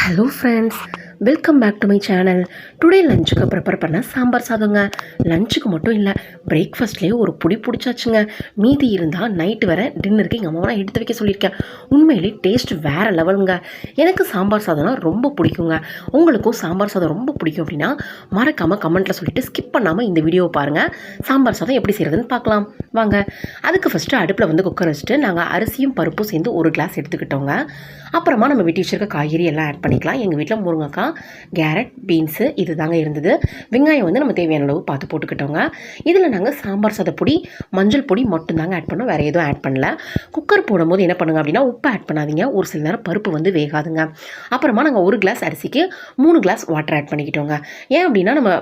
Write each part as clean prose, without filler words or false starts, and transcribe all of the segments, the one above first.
Hello friends, welcome back to my channel. Today லஞ்சுக்கு prepare பண்ண சாம்பார் சாதங்க. லஞ்சுக்கு மட்டும் இல்லை, பிரேக்ஃபாஸ்ட்லேயே ஒரு புடி பிடிச்சாச்சுங்க. மீதி இருந்தால் நைட்டு வர டின்னருக்கு எங்கள் அம்மாவை நான் எடுத்து வைக்க சொல்லியிருக்கேன். உண்மையிலே டேஸ்ட் வேறு லெவலுங்க. எனக்கு சாம்பார் சாதம்னா ரொம்ப பிடிக்குங்க. உங்களுக்கும் சாம்பார் சாதம் ரொம்ப பிடிக்கும் அப்படின்னா மறக்காமல் கமெண்ட்டில் சொல்லிவிட்டு ஸ்கிப் பண்ணாமல் இந்த வீடியோவை பாருங்கள். சாம்பார் சாதம் எப்படி செய்கிறதுன்னு பார்க்கலாம் வாங்க. அதுக்கு ஃபஸ்ட்டு அடுப்பில் வந்து குக்கர் வச்சுட்டு நாங்கள் அரிசியும் பருப்பும் சேர்ந்து ஒரு கிளாஸ் எடுத்துக்கிட்டோங்க. அப்புறமா நம்ம வெட்டி வச்சிருக்க காய்கறி எல்லாம் ஆட் பண்ணிக்கலாம். எங்கள் வீட்டில் முருங்கைக்காய், கேரட், பீன்ஸு இது தாங்க இருந்தது. வெங்காயம் வந்து நம்ம தேவையான அளவு பார்த்து போட்டுக்கிட்டோங்க. இதில் நாங்கள் சாம்பார் சாத பொடி, மஞ்சள் பொடி மட்டும்தாங்க ஆட் பண்ணோம், வேறு எதுவும் ஆட் பண்ணல. குக்கர் போடும்போது என்ன பண்ணுங்க அப்படின்னா உப்பு ஆட் பண்ணாதீங்க, ஒரு சில நேரம் பருப்பு வந்து வேகாதுங்க. அப்புறமா நாங்கள் ஒரு கிளாஸ் அரிசிக்கு 3 கிளாஸ் வாட்டர் ஆட் பண்ணிக்கிட்டோங்க. ஏன் அப்படின்னா நம்ம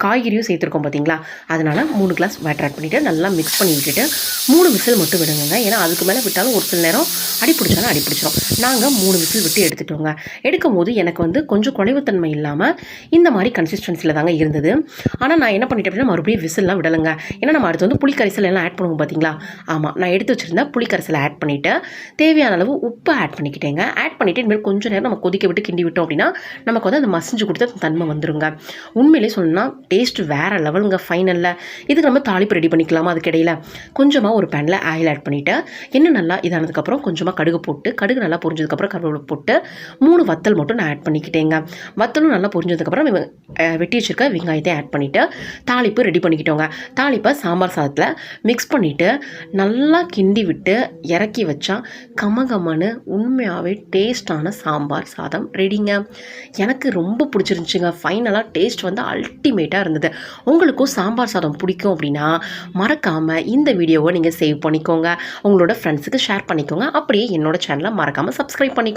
காய்கறியும் சேர்த்துருக்கோம் பார்த்தீங்களா, அதனால் 3 கிளாஸ் வாட்டர் ஆட் பண்ணிவிட்டு நல்லா மிக்ஸ் பண்ணி விட்டுட்டு 3 விசில் மட்டும் விடுங்க. ஏன்னா அதுக்கு மேலே விட்டாலும் ஒரு சில நேரம் அடி பிடிச்சிடும். நாங்கள் 3 விசில் விட்டு எடுத்துட்டோங்க. எடுக்கும் போது எனக்கு வந்து கொஞ்சம் குழைவுத்தன்மை இல்லாமல் இந்த மாதிரி கன்சிஸ்டன்சியில் தாங்க இருந்தது. ஆனால் நான் என்ன பண்ணிட்டேன் அப்படின்னா மறுபடியும் விசில்லாம் விடலைங்க. ஏன்னா நம்ம அடுத்து வந்து புளிக்கரைசல் எல்லாம் ஆட் பண்ணுவோம் பார்த்தீங்களா. ஆமாம், நான் எடுத்து வச்சுருந்தேன் புளிக்கரைசலை ஆட் பண்ணிவிட்டு தேவையான அளவு உப்பு ஆட் பண்ணிக்கிட்டேங்க. ஆட் பண்ணிவிட்டு இனிமேல் கொஞ்சம் நேரம் நம்ம கொதிக்க விட்டு கிண்டி விட்டோம் அப்படின்னா நமக்கு வந்து அந்த மசிஞ்சு கொடுத்த தன்மை வந்துருங்க. உண்மையிலே சொல்லணும்னா டேஸ்ட் வேறு லெவலுங்க. ஃபைனலில் இதுக்கு நம்ம தாளிப்பு ரெடி பண்ணிக்கலாமா. அதுக்கு இடையில் கொஞ்சமாக ஒரு பேனில் ஆயில் ஆட் பண்ணிவிட்டு இன்னும் நல்லா இதானதுக்கப்புறம் கொஞ்சமாக கடுகு போட்டு, கடுகு நல்லா பொரிஞ்சதுக்கப்புறம் கருவேப்பிலை போட்டு 3 வத்தல் மட்டும் நான் ஆட் பண்ணிக்கிட்டேங்க. வத்தலும் நல்லா பொரிஞ்சதுக்கப்புறம் வெட்டி வச்சுருக்க வெங்காயத்தை ஆட் பண்ணிவிட்டு தாளிப்பு ரெடி பண்ணிக்கிட்டோங்க. தாளிப்பை சாம்பார் சாதத்தில் மிக்ஸ் பண்ணிவிட்டு நல்லா கிண்டி விட்டு இறக்கி வச்சா கமகமன்னு உண்மையாகவே டேஸ்டான சாம்பார் சாதம் ரெடிங்க. எனக்கு ரொம்ப பிடிச்சிருந்துச்சுங்க. ஃபைனலாக டேஸ்ட் வந்து அல்டிமேட்டாக இருந்தது. உங்களுக்கும் சாம்பார் சாதம் பிடிக்கும் அப்படின்னா மறக்காமல் இந்த வீடியோவை நீங்கள் சேவ் பண்ணிக்கோங்க, உங்களோட ஃப்ரெண்ட்ஸுக்கு ஷேர் பண்ணிக்கோங்க. அப்படியே என்னோட சேனலை மறக்காமல் சப்ஸ்கிரைப் பண்ணிக்கோங்க.